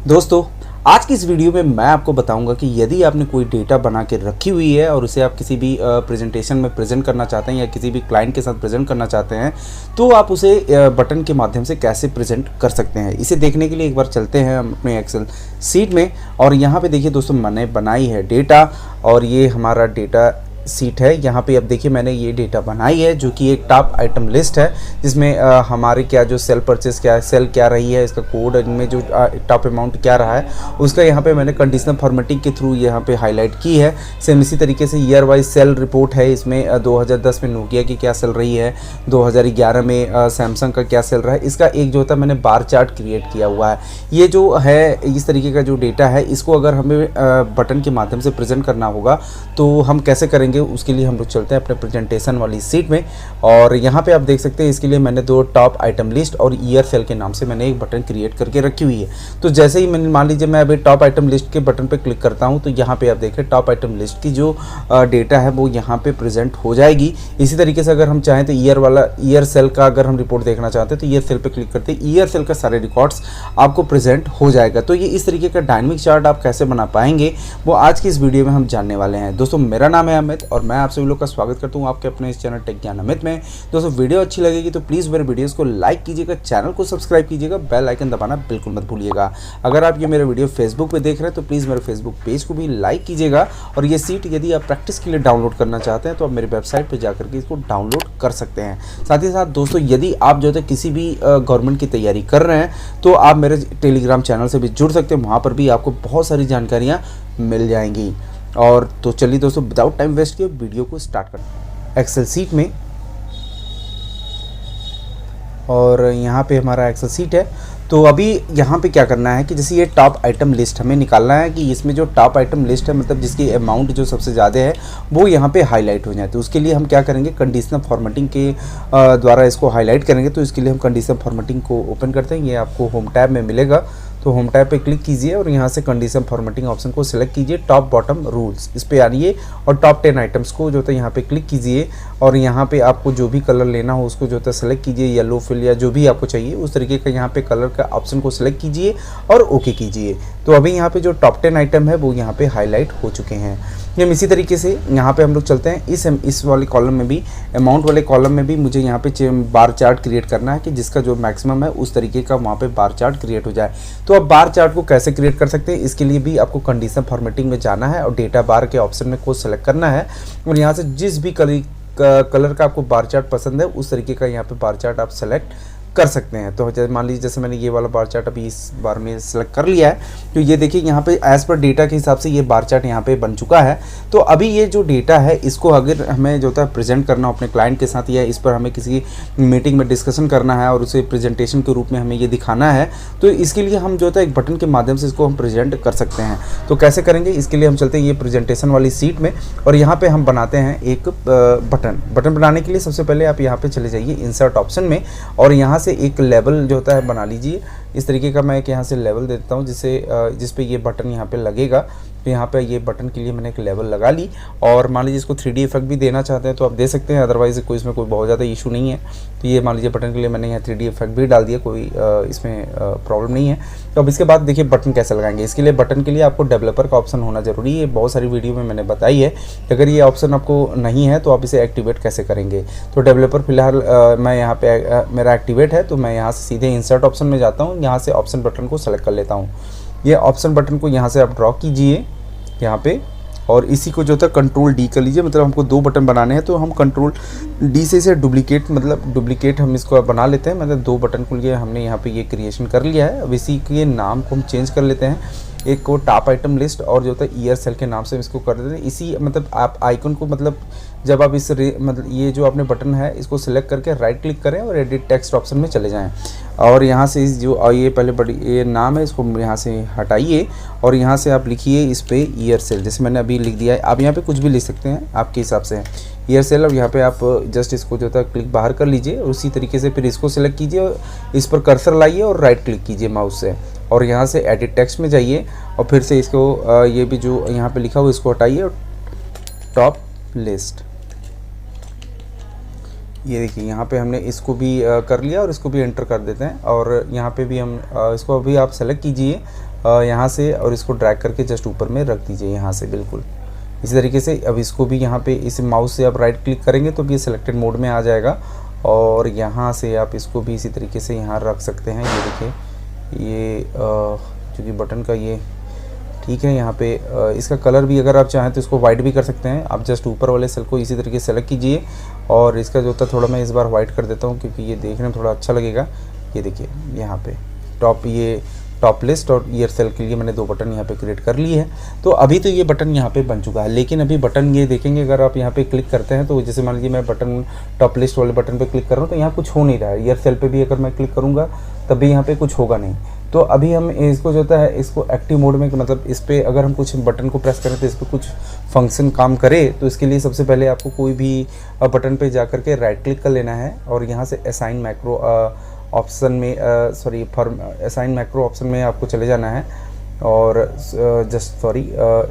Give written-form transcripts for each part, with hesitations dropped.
दोस्तों, आज की इस वीडियो में मैं आपको बताऊंगा कि यदि आपने कोई डेटा बना के रखी हुई है और उसे आप किसी भी प्रेजेंटेशन में प्रेजेंट करना चाहते हैं या किसी भी क्लाइंट के साथ प्रेजेंट करना चाहते हैं, तो आप उसे बटन के माध्यम से कैसे प्रेजेंट कर सकते हैं। इसे देखने के लिए एक बार चलते हैं हम अपने एक्सेल सीट में। और यहाँ पे देखिए दोस्तों, मैंने बनाई है डेटा और ये हमारा डेटा सीट है। यहाँ पे अब देखिए मैंने ये डेटा बनाई है जो कि एक टॉप आइटम लिस्ट है, जिसमें हमारे क्या जो सेल परचेस क्या है, सेल क्या रही है, इसका कोड इनमें जो टॉप अमाउंट क्या रहा है उसका यहाँ पे मैंने कंडीशनल फॉर्मेटिंग के थ्रू यहाँ पे हाईलाइट की है। सेम इसी तरीके से ईयर वाइज सेल रिपोर्ट है। इसमें 2010 में नोकिया की क्या सेल रही है, 2011 में सैमसंग का क्या सेल रहा है, इसका एक जो होता है मैंने बार चार्ट क्रिएट किया हुआ है। ये जो है इस तरीके का जो डेटा है, इसको अगर हमें बटन के माध्यम से प्रेजेंट करना होगा तो हम कैसे करेंगे, उसके लिए हम लोग चलते हैं अपने प्रेजेंटेशन वाली सीट में। और यहाँ पे आप देख सकते हैं इसके लिए मैंने दो टॉप आइटम लिस्ट और ईयर सेल के नाम से मैंने एक बटन क्रिएट करके रखी हुई है। तो जैसे ही मैंने मान लीजिए मैं अभी टॉप आइटम लिस्ट के बटन पे क्लिक करता हूँ तो यहाँ पे आप देखें टॉप आइटम लिस्ट की जो डेटा है वो यहाँ पे प्रेजेंट हो जाएगी। इसी तरीके से अगर हम चाहें तो ईयर सेल का अगर हम रिपोर्ट देखना चाहते हैं तो ईयर सेल पे क्लिक करते हैं, ईयर सेल का सारे रिकॉर्ड्स आपको प्रेजेंट हो जाएगा। तो ये इस तरीके का डायनामिक चार्ट आप कैसे बना पाएंगे वो आज की इस वीडियो में हम जानने वाले हैं। दोस्तों, मेरा नाम है अमित और मैं आप सभी लोग का स्वागत करता हूं आपके अपने इस चैनल टेक ज्ञान अमित में। दोस्तों, वीडियो अच्छी लगेगी तो प्लीज़ मेरे वीडियोस को लाइक कीजिएगा, चैनल को सब्सक्राइब कीजिएगा, बेल आइकन दबाना बिल्कुल मत भूलिएगा। अगर आप ये मेरे वीडियो फेसबुक पे देख रहे हैं तो प्लीज़ मेरे फेसबुक पेज को भी लाइक कीजिएगा। और ये सीट यदि आप प्रैक्टिस के लिए डाउनलोड करना चाहते हैं तो आप मेरी वेबसाइट पर जाकर के इसको डाउनलोड कर सकते हैं। साथ ही साथ दोस्तों, यदि आप जो है किसी भी गवर्नमेंट की तैयारी कर रहे हैं तो आप मेरे टेलीग्राम चैनल से भी जुड़ सकते हैं, वहाँ पर भी आपको बहुत सारी जानकारियाँ मिल जाएंगी। और तो चलिए दोस्तों, विदाउट टाइम वेस्ट किए वीडियो को स्टार्ट करते हैं एक्सेल सीट में। और यहाँ पे हमारा एक्सेल सीट है। तो अभी यहाँ पे क्या करना है कि जैसे ये टॉप आइटम लिस्ट हमें निकालना है कि इसमें जो टॉप आइटम लिस्ट है मतलब जिसकी अमाउंट जो सबसे ज़्यादा है वो यहाँ पे हाईलाइट हो जाए। तो उसके लिए हम क्या करेंगे, कंडीशनल फॉर्मेटिंग के द्वारा इसको हाईलाइट करेंगे। तो इसके लिए हम कंडीशनल फॉर्मेटिंग को ओपन करते हैं, ये आपको होम टैब में मिलेगा। तो होम टैब पे क्लिक कीजिए और यहाँ से कंडीशन फॉर्मेटिंग ऑप्शन को सिलेक्ट कीजिए, टॉप बॉटम रूल्स इस पे आइए और टॉप 10 आइटम्स को जो है यहाँ पे क्लिक कीजिए। और यहाँ पे आपको जो भी कलर लेना हो उसको जो है सेलेक्ट कीजिए, येलो फिल या जो भी आपको चाहिए उस तरीके का यहाँ पे कलर का ऑप्शन को सिलेक्ट कीजिए और ओके कीजिए। तो अभी यहाँ पे जो टॉप 10 आइटम है वो यहाँ पे हाईलाइट हो चुके हैं। हम इसी तरीके से यहाँ पे हम लोग चलते हैं इस वाले कॉलम में भी, अमाउंट वाले कॉलम में भी मुझे यहाँ पे बार चार्ट क्रिएट करना है कि जिसका जो मैक्सिमम है उस तरीके का वहाँ पे बार चार्ट क्रिएट हो जाए। तो अब बार चार्ट को कैसे क्रिएट कर सकते हैं, इसके लिए भी आपको कंडीशन फॉर्मेटिंग में जाना है और डेटा बार के ऑप्शन में कोड सेलेक्ट करना है। और यहाँ से जिस भी कलर का आपको बार चार्ट पसंद है उस तरीके का यहाँ पे बार चार्ट आप सेलेक्ट कर सकते हैं। तो मान लीजिए जैसे मैंने ये वाला बार चार्ट अभी इस बार में सेलेक्ट कर लिया है, तो ये देखिए यहाँ पे एज पर डेटा के हिसाब से ये बार चार्ट यहाँ पे बन चुका है। तो अभी ये जो डेटा है इसको अगर हमें जो है प्रेजेंट करना हो अपने क्लाइंट के साथ या इस पर हमें किसी मीटिंग में डिस्कशन करना है और उसे प्रेजेंटेशन के रूप में हमें ये दिखाना है, तो इसके लिए हम जो है एक बटन के माध्यम से इसको हम प्रेजेंट कर सकते हैं। तो कैसे करेंगे, इसके लिए हम चलते हैं ये प्रेजेंटेशन वाली सीट में और यहाँ पे हम बनाते हैं एक बटन बनाने के लिए सबसे पहले आप यहाँ पे चले जाइए इंसर्ट ऑप्शन में और यहाँ से एक लेवल जो होता है बना लीजिए। इस तरीके का मैं एक यहाँ से लेवल देता हूँ जिस पे ये बटन यहाँ पे लगेगा। तो यहाँ पे ये बटन के लिए मैंने एक लेवल लगा ली और मान लीजिए इसको 3D इफेक्ट भी देना चाहते हैं तो आप दे सकते हैं, अदरवाइज कोई इसमें कोई बहुत ज़्यादा इशू नहीं है। तो ये मान लीजिए बटन के लिए मैंने यहाँ 3D इफेक्ट भी डाल दिया, कोई इसमें प्रॉब्लम नहीं है। तो अब इसके बाद देखिए बटन कैसे लगाएंगे। इसके लिए बटन के लिए आपको डेवलपर का ऑप्शन होना जरूरी है, बहुत सारी वीडियो में मैंने बताई है। अगर ये ऑप्शन आपको नहीं है तो आप इसे एक्टिवेट कैसे करेंगे। तो डेवलपर फिलहाल मैं यहाँ पे मेरा एक्टिवेट है, तो मैं यहाँ से सीधे इंसर्ट ऑप्शन में जाता हूँ, यहाँ से ऑप्शन बटन को सेलेक्ट कर लेता हूँ। ये ऑप्शन बटन को यहाँ से आप ड्रॉ कीजिए यहाँ पे और इसी को जो था कंट्रोल डी कर लीजिए। मतलब हमको दो बटन बनाने हैं तो हम कंट्रोल डी से इसे डुप्लीकेट हम इसको बना लेते हैं। मतलब दो बटन को लिए हमने यहाँ पे ये क्रिएशन कर लिया है। अब इसी के नाम को हम चेंज कर लेते हैं, एक को टॉप आइटम लिस्ट और जो होता है ईयर सेल के नाम से इसको कर देते हैं। इसी मतलब आप आइकन को मतलब जब आप मतलब ये जो आपने बटन है इसको सिलेक्ट करके राइट क्लिक करें और एडिट टेक्स्ट ऑप्शन में चले जाएं और यहाँ से इस जो ये पहले ये नाम है इसको यहाँ से हटाइए और यहाँ से आप लिखिए इस पे ईयर सेल, जैसे मैंने अभी लिख दिया है। आप यहाँ पे कुछ भी लिख सकते हैं आपके हिसाब से ईयर सेल। और यहाँ पे आप जस्ट इसको जो था क्लिक बाहर कर लीजिए और उसी तरीके से फिर इसको सिलेक्ट कीजिए और इस पर कर्सर लाइए और राइट क्लिक कीजिए माउस से और यहाँ से एडिट टेक्स्ट में जाइए और फिर से इसको ये भी जो यहाँ पे लिखा हुआ इसको हटाइए और टॉप लिस्ट, ये देखिए यहाँ पे हमने इसको भी कर लिया और इसको भी एंटर कर देते हैं। और यहाँ पे भी हम इसको अभी आप सेलेक्ट कीजिए यहाँ से और इसको ड्रैग करके जस्ट ऊपर में रख दीजिए यहाँ से बिल्कुल इसी तरीके से। अब इसको भी यहाँ पे इस माउस से आप राइट क्लिक करेंगे तो ये सिलेक्टेड मोड में आ जाएगा और यहाँ से आप इसको भी इसी तरीके से यहाँ रख सकते हैं। ये देखिए ये चूँकि बटन का ये ठीक है, यहाँ पे इसका कलर भी अगर आप चाहें तो इसको वाइट भी कर सकते हैं। आप जस्ट ऊपर वाले सेल को इसी तरीके से सेलेक्ट कीजिए और इसका जो होता है थोड़ा मैं इस बार वाइट कर देता हूँ क्योंकि ये देखने में थोड़ा अच्छा लगेगा। ये देखिए यहाँ पे टॉप लिस्ट और ईयर सेल के लिए मैंने 2 बटन यहाँ पे क्रिएट कर लिए हैं। तो अभी तो ये बटन यहाँ पे बन चुका है, लेकिन अभी बटन ये देखेंगे अगर आप यहाँ पे क्लिक करते हैं तो जैसे मान लीजिए मैं बटन टॉप लिस्ट वाले बटन पे क्लिक कर रहा हूँ तो यहाँ कुछ हो नहीं रहा है। ईयर सेल पे भी अगर मैं क्लिक करूँगा तब भी यहाँ पे कुछ होगा नहीं। तो अभी हम इसको जो होता है इसको एक्टिव मोड में, मतलब इस पर अगर हम कुछ बटन को प्रेस करें तो इस पर कुछ फंक्शन काम करे तो इसके लिए सबसे पहले आपको कोई भी बटन पे जा करके राइट क्लिक कर लेना है और यहाँ से असाइन मैक्रो ऑप्शन में असाइन मैक्रो ऑप्शन में आपको चले जाना है और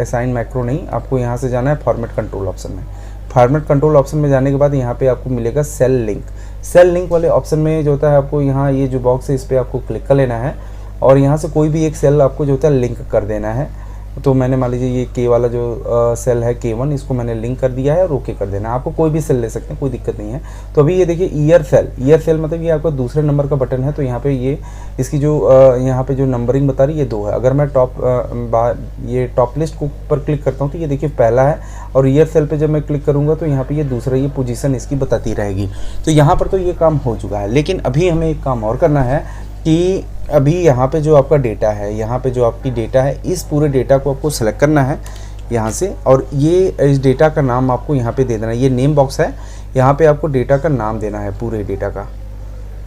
असाइन मैक्रो नहीं, आपको यहाँ से जाना है फॉर्मेट कंट्रोल ऑप्शन में। फॉर्मेट कंट्रोल ऑप्शन में जाने के बाद यहाँ पे आपको मिलेगा सेल लिंक वाले ऑप्शन में जो होता है आपको यहाँ ये जो बॉक्स है इस पर आपको क्लिक कर लेना है और यहाँ से कोई भी एक सेल आपको जो होता है लिंक कर देना है। तो मैंने मान लीजिए ये के वाला जो सेल है K1 इसको मैंने लिंक कर दिया है और ओके कर देना है। आपको कोई भी सेल ले सकते हैं, कोई दिक्कत नहीं है। तो अभी ये देखिए ईयर सेल मतलब ये आपका दूसरे नंबर का बटन है। तो यहाँ पे ये इसकी जो यहाँ पे जो नंबरिंग बता रही है 2 है। अगर मैं ये टॉप लिस्ट को ऊपर क्लिक करता हूँ तो ये देखिए पहला है और ईयर सेल पे जब मैं क्लिक करूँगा तो यहाँ पे ये दूसरा ये पोजीशन इसकी बताती रहेगी। तो यहाँ पर तो ये काम हो चुका है, लेकिन अभी हमें एक काम और करना है कि अभी यहाँ पे जो आपका डेटा है, यहाँ पे जो आपकी डेटा है, इस पूरे डेटा को आपको सेलेक्ट करना है यहाँ से और ये इस डेटा का नाम आपको यहाँ पे दे देना है। ये नेम बॉक्स है, यहाँ पे आपको डेटा का नाम देना है पूरे डेटा का।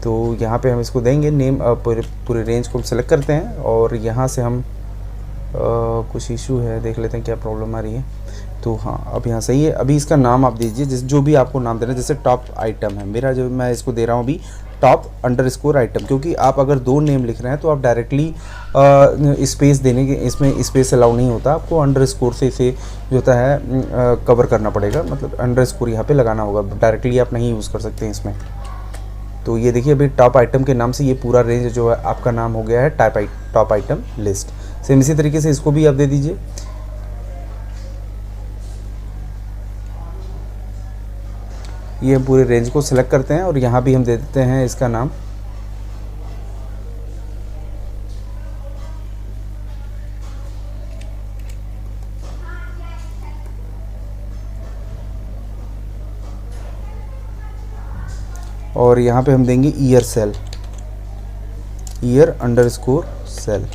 तो यहाँ पे हम इसको देंगे नेम, पूरे रेंज को सेलेक्ट करते हैं और यहाँ से हम कुछ इशू है, देख लेते हैं क्या प्रॉब्लम आ रही है। तो हाँ अब यहाँ सही है। अभी इसका नाम आप दीजिए जो भी आपको नाम देना है। जैसे टॉप आइटम है मेरा, जो मैं इसको दे रहा हूँ अभी टॉप अंडरस्कोर आइटम, क्योंकि आप अगर 2 नेम लिख रहे हैं तो आप डायरेक्टली स्पेस देने के, इसमें स्पेस अलाउ नहीं होता, आपको अंडरस्कोर से इसे जो होता है कवर करना पड़ेगा, मतलब अंडरस्कोर यहाँ पे लगाना होगा, डायरेक्टली आप नहीं यूज़ कर सकते हैं इसमें। तो ये देखिए अभी टॉप आइटम के नाम से ये पूरा रेंज जो है आपका नाम हो गया है टॉप आइटम लिस्ट। सेम इसी तरीके से इसको भी आप दे दीजिए। ये हम पूरे रेंज को सिलेक्ट करते हैं और यहाँ भी हम दे देते हैं इसका नाम और यहाँ पे हम देंगे ईयर अंडरस्कोर सेल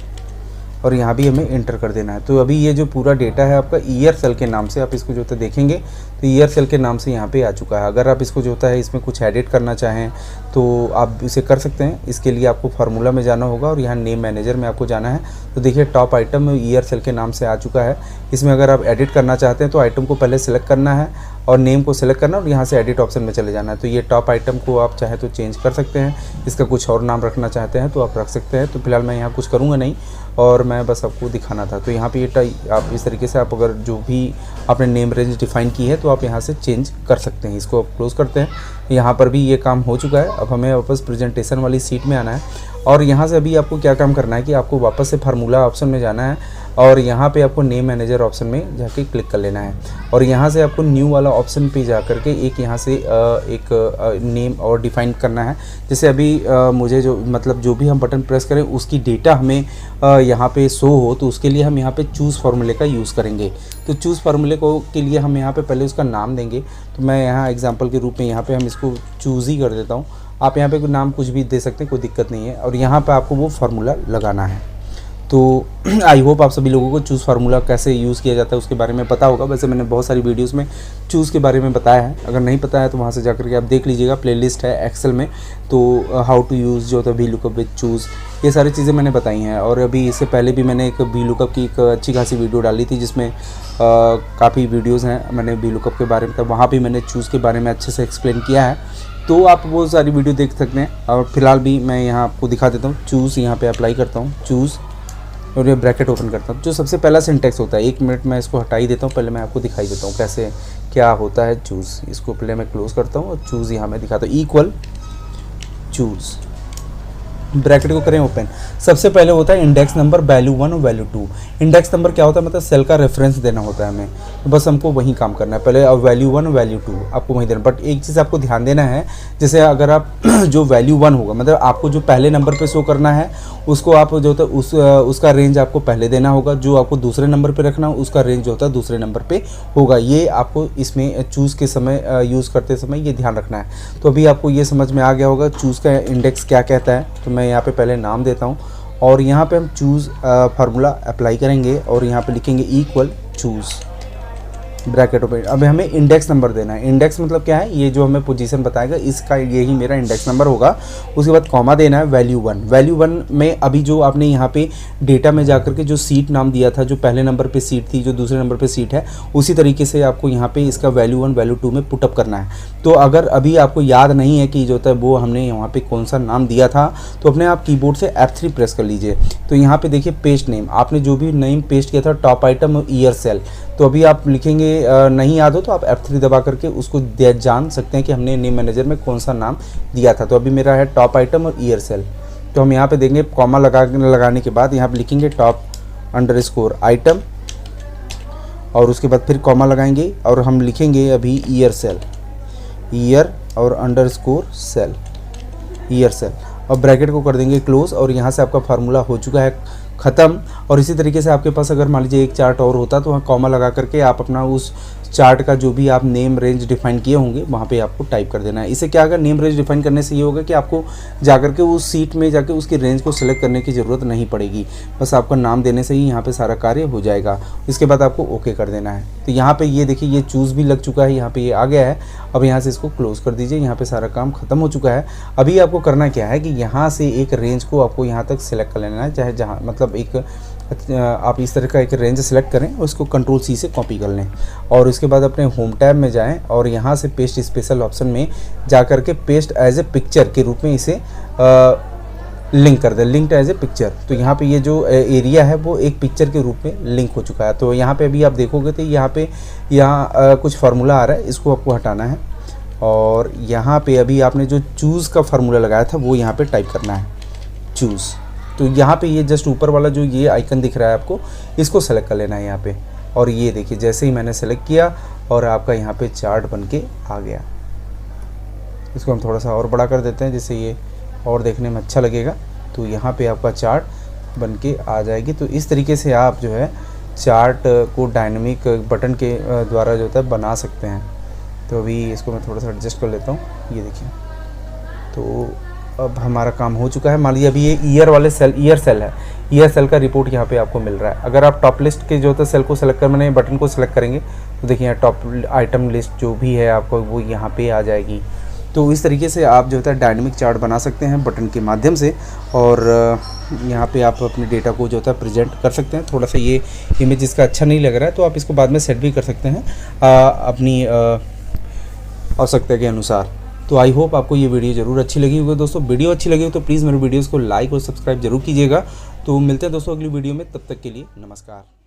और यहाँ भी हमें इंटर कर देना है। तो अभी ये जो पूरा डेटा है आपका ईयर सेल के नाम से, आप इसको जो होता है देखेंगे तो ईयर सेल के नाम से यहाँ पे आ चुका है। अगर आप इसको जो होता है इसमें कुछ एडिट करना चाहें तो आप इसे कर सकते हैं। इसके लिए आपको फार्मूला में जाना होगा और यहाँ नेम मैनेजर में आपको जाना है। तो देखिए टॉप आइटम ईयर सेल के नाम से आ चुका है। इसमें अगर आप एडिट करना चाहते हैं तो आइटम को पहले सेलेक्ट करना है और नेम को सेलेक्ट करना और यहाँ से एडिट ऑप्शन में चले जाना है। तो ये टॉप आइटम को आप चाहे तो चेंज कर सकते हैं, इसका कुछ और नाम रखना चाहते हैं तो आप रख सकते हैं। तो फिलहाल मैं यहाँ कुछ करूँगा नहीं और मैं बस आपको दिखाना था। तो यहाँ पे ये आप इस तरीके से आप अगर जो भी आपने नेम रेंज डिफाइन की है तो आप यहाँ से चेंज कर सकते हैं। इसको आप क्लोज करते हैं। यहाँ पर भी ये काम हो चुका है। अब हमें वापस प्रेजेंटेशन वाली सीट में आना है और यहाँ से अभी आपको क्या काम करना है कि आपको वापस से फार्मूला ऑप्शन में जाना है और यहाँ पे आपको नेम मैनेजर ऑप्शन में जाके क्लिक कर लेना है और यहाँ से आपको न्यू वाला ऑप्शन पे जा करके एक यहाँ से एक नेम और डिफाइन करना है। जैसे अभी मुझे जो मतलब जो भी हम बटन प्रेस करें उसकी डेटा हमें यहाँ पे शो हो, तो उसके लिए हम यहाँ पे चूज़ फार्मूले का यूज़ करेंगे। तो चूज़ फार्मूले को के लिए हम यहाँ पे पहले उसका नाम देंगे। तो मैं यहाँ एग्जांपल के रूप में यहाँ पे हम इसको चूज़ ही कर देता हूँ। आप यहाँ पे कोई नाम कुछ भी दे सकते हैं, कोई दिक्कत नहीं है। और यहाँ पे आपको वो फार्मूला लगाना है। तो आई होप आप सभी लोगों को चूज़ फार्मूला कैसे यूज़ किया जाता है उसके बारे में पता होगा। वैसे मैंने बहुत सारी वीडियोस में चूज़ के बारे में बताया है, अगर नहीं पता है तो वहाँ से जाकर के आप देख लीजिएगा, प्लेलिस्ट है एक्सेल में। तो हाउ टू यूज़ जो होता है वी लुकअप विद चूज़, ये सारी चीज़ें मैंने बताई हैं। और अभी इससे पहले भी मैंने एक वी लुकअप की एक अच्छी खासी वीडियो डाली थी जिसमें काफ़ी वीडियोज़ हैं मैंने वी लुकअप के बारे में, तब वहाँ भी मैंने चूज़ के बारे में अच्छे से एक्सप्लेन किया है। तो आप वो सारी वीडियो देख सकते हैं। और फिलहाल भी मैं यहाँ आपको दिखा देता हूँ। चूज़ यहाँ पे अप्लाई करता हूँ, चूज़, और ये ब्रैकेट ओपन करता हूँ। जो सबसे पहला सिंटेक्स होता है, 1 मिनट मैं इसको हटा ही देता हूँ, पहले मैं आपको दिखाई देता हूँ कैसे क्या होता है चूज़। इसको पहले मैं क्लोज़ करता हूँ और चूज़ यहाँ मैं दिखाता हूँ, इक्वल चूज़। ब्रैकेट को करें ओपन। सबसे पहले होता है इंडेक्स नंबर, वैल्यू 1 और वैल्यू 2। इंडेक्स नंबर क्या होता है, मतलब सेल का रेफरेंस देना होता है हमें, तो बस हमको वही काम करना है पहले। और वैल्यू 1 और वैल्यू 2 आपको वहीं देना। बट एक चीज़ आपको ध्यान देना है, जैसे अगर आप जो वैल्यू 1 होगा, मतलब आपको जो पहले नंबर पे शो करना है उसको आप जो होता है उसका रेंज आपको पहले देना होगा। जो आपको दूसरे नंबर पे रखना उसका रेंज जो होता है दूसरे नंबर पे होगा। ये आपको इसमें चूज़ के समय यूज़ करते समय ये ध्यान रखना है। तो अभी आपको ये समझ में आ गया होगा चूज़ का इंडेक्स क्या कहता है। तो मैं यहाँ पे पहले नाम देता हूँ और यहाँ पे हम चूज़ फार्मूला अप्लाई करेंगे और यहाँ पे लिखेंगे इक्वल चूज़ ब्रैकेट ओपन। अब हमें इंडेक्स नंबर देना है। इंडेक्स मतलब क्या है, ये जो हमें पोजीशन बताएगा इसका यही मेरा इंडेक्स नंबर होगा। उसके बाद कॉमा देना है वैल्यू 1। वैल्यू 1 में अभी जो आपने यहाँ पे डेटा में जाकर के जो सीट नाम दिया था, जो पहले नंबर पे सीट थी, जो दूसरे नंबर पे सीट है, उसी तरीके से आपको यहाँ पे इसका वैल्यू 1 वैल्यू 2 में पुटअप करना है। तो अगर अभी आपको याद नहीं है कि जो होता है वो हमने यहाँ पे कौन सा नाम दिया था, तो अपने आप कीबोर्ड से F3 प्रेस कर लीजिए। तो यहाँ पे देखिए पेस्ट नेम, आपने जो भी नेम पेस्ट किया था टॉप आइटम और ईयर सेल, तो अभी आप लिखेंगे नहीं याद हो तो आप F3 दबा करके उसको जान सकते हैं कि हमने नेम मैनेजर में कौन सा नाम दिया था। तो अभी मेरा है टॉप आइटम और ईयर सेल। तो हम यहाँ पे देंगे कॉमा लगाने के बाद यहाँ पे लिखेंगे टॉप अंडरस्कोर आइटम और उसके बाद फिर कॉमा लगाएंगे और हम लिखेंगे अभी ईयर सेल, ईयर और अंडरस्कोर सेल, ईयर सेल, और ब्रैकेट को कर देंगे क्लोज। और यहाँ से आपका फार्मूला हो चुका है ख़त्म। और इसी तरीके से आपके पास अगर मान लीजिए एक चार्ट और होता तो वहाँ कॉमा लगा करके आप अपना उस चार्ट का जो भी आप नेम रेंज डिफाइन किए होंगे वहाँ पे आपको टाइप कर देना है। इससे क्या होगा, नेम रेंज डिफाइन करने से ये होगा कि आपको जाकर के उस सीट में जाकर उसकी रेंज को सिलेक्ट करने की ज़रूरत नहीं पड़ेगी। बस आपका नाम देने से ही यहाँ पे सारा कार्य हो जाएगा। इसके बाद आपको ओके कर देना है। तो यहाँ पे ये देखिए ये चूज़ भी लग चुका है, यहाँ पे ये आ गया है। अब यहाँ से इसको क्लोज़ कर दीजिए। यहाँ पर सारा काम ख़त्म हो चुका है। अभी आपको करना क्या है कि यहाँ से एक रेंज को आपको यहाँ तक सिलेक्ट कर लेना है, चाहे जहाँ मतलब एक आप इस तरह का एक रेंज सेलेक्ट करें, उसको कंट्रोल C से कॉपी कर लें और उसके बाद अपने होम टैब में जाएं और यहाँ से पेस्ट स्पेशल ऑप्शन में जा कर के पेस्ट एज ए पिक्चर के रूप में इसे लिंक कर दें, लिंक्ड एज ए पिक्चर। तो यहाँ पे ये जो एरिया है वो एक पिक्चर के रूप में लिंक हो चुका है। तो यहाँ पे अभी आप देखोगे तो यहाँ कुछ फार्मूला आ रहा है, इसको आपको हटाना है और यहाँ पे अभी आपने जो चूज़ का फार्मूला लगाया था वो यहाँ पे टाइप करना है, चूज़। तो यहाँ पे ये जस्ट ऊपर वाला जो ये आइकन दिख रहा है आपको, इसको सेलेक्ट कर लेना है यहाँ पे। और ये देखिए जैसे ही मैंने सेलेक्ट किया और आपका यहाँ पे चार्ट बन के आ गया। इसको हम थोड़ा सा और बड़ा कर देते हैं जिससे ये और देखने में अच्छा लगेगा। तो यहाँ पे आपका चार्ट बन के आ जाएगी। तो इस तरीके से आप जो है चार्ट को डायनेमिक बटन के द्वारा जो होता है बना सकते हैं। तो अभी इसको मैं थोड़ा सा एडजस्ट कर लेता हूँ, ये देखिए। तो अब हमारा काम हो चुका है। मान लीजिए अभी ये ईयर वाले सेल, ईयर सेल है, ईयर सेल का रिपोर्ट यहाँ पे आपको मिल रहा है। अगर आप टॉप लिस्ट के जो होता है सेल को सेलेक्ट कर मैंने बटन को सेलेक्ट करेंगे तो देखिए यहाँ टॉप आइटम लिस्ट जो भी है आपको वो यहाँ पे आ जाएगी। तो इस तरीके से आप जो होता है डायनेमिक चार्ट बना सकते हैं बटन के माध्यम से। और यहाँ पे आप अपने डेटा को जो होता है प्रेजेंट कर सकते हैं। थोड़ा सा ये इमेज इसका अच्छा नहीं लग रहा है तो आप इसको बाद में सेट भी कर सकते हैं अपनी आवश्यकता के अनुसार। तो आई होप आपको ये वीडियो ज़रूर अच्छी लगी होगी दोस्तों। वीडियो अच्छी लगी हो तो प्लीज़ मेरे वीडियोज़ को लाइक और सब्सक्राइब जरूर कीजिएगा। तो मिलते हैं दोस्तों अगली वीडियो में, तब तक के लिए नमस्कार।